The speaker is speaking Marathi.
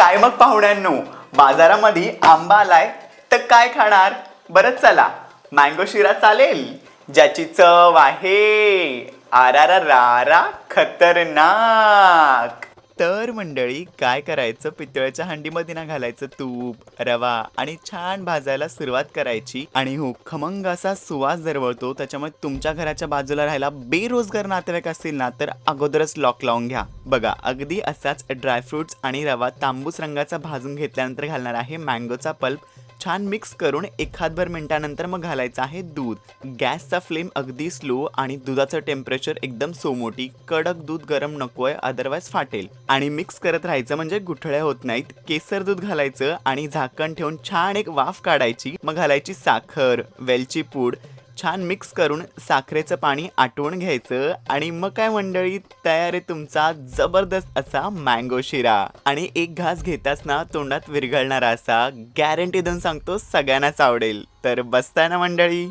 काय मग पाहुण्यांनो, बाजारामध्ये आंबा आलाय तर काय खाणार? बरं चला, मँगो शिरा चालेल, ज्याची चव आहे आरारारा खतरनाक. तर मंडळी काय करायचं, पितळेच्या हंडीमध्ये ना घालायचं तूप, रवा आणि छान भाजायला सुरुवात करायची. आणि हो, खमंग असा सुवास दरवळतो. त्याच्यामुळे तुमच्या घराच्या बाजूला राहायला बेरोजगार नातेवाईक असतील ना, तर अगोदरच लॉक लावून घ्या. बघा, अगदी असाच ड्रायफ्रुट्स आणि रवा तांबूस रंगाचा भाजून घेतल्यानंतर घालणार आहे मँगोचा पल्प. छान मिक्स करून एखादभर मिनिटानंतर मग घालायचं आहे दूध. गॅसचा फ्लेम अगदी स्लो आणि दुधाचं टेम्परेचर एकदम सोमोटी. कडक दूध गरम नकोय, अदरवाईज फाटेल. आणि मिक्स करत राहायचं म्हणजे गुठळ्या होत नाहीत. केसर दूध घालायचं आणि झाकण ठेवून छान एक वाफ काढायची. मग घालायची साखर, वेलची पूड. छान मिक्स करून साखरेचं पाणी आटवून घ्यायचं आणि मग काय मंडळी, तयार आहे तुमचा जबरदस्त असा मँगो शिरा. आणि एक घास घेताच ना तोंडात विरघळणारा असा, गॅरंटी देऊन सांगतो सगळ्यांनाच आवडेल. तर बसताय ना मंडळी?